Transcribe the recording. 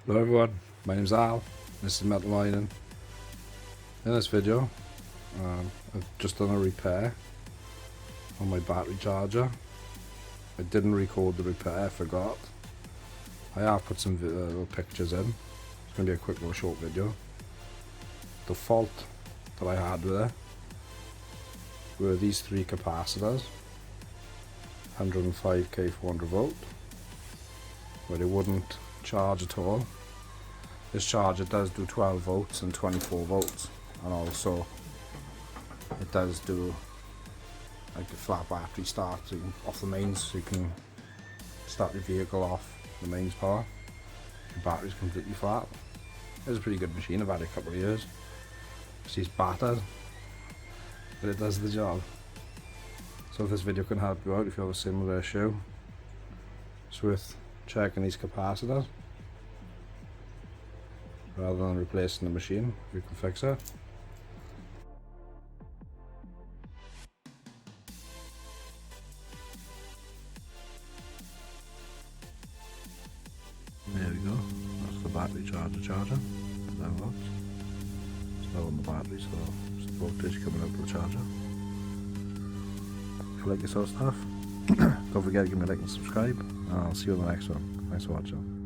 Hello everyone, my name's Al, this is Metal Mining. In this video, I've just done a repair on my battery charger. I didn't record the repair, I forgot. I have put some little pictures in. It's going to be a quick little short video. The fault that I had with it were these three capacitors, 105k 400 volt, where it wouldn't charge at all. This charger does do 12 volts and 24 volts, and also it does do like a flat battery start off the mains, so you can start your vehicle off the mains power. The battery's completely flat. It's a pretty good machine, I've had it a couple of years. It's battered, but it does the job. So if this video can help you out, if you have a similar issue, it's worth checking these capacitors rather than replacing the machine. You can fix it. There we go, that's the battery charger, 11 volts. It's low on the battery, so it's the voltage coming out of the charger. If you like this sort of stuff, don't forget to give me a like and subscribe, and I'll see you on the next one. Thanks for watching.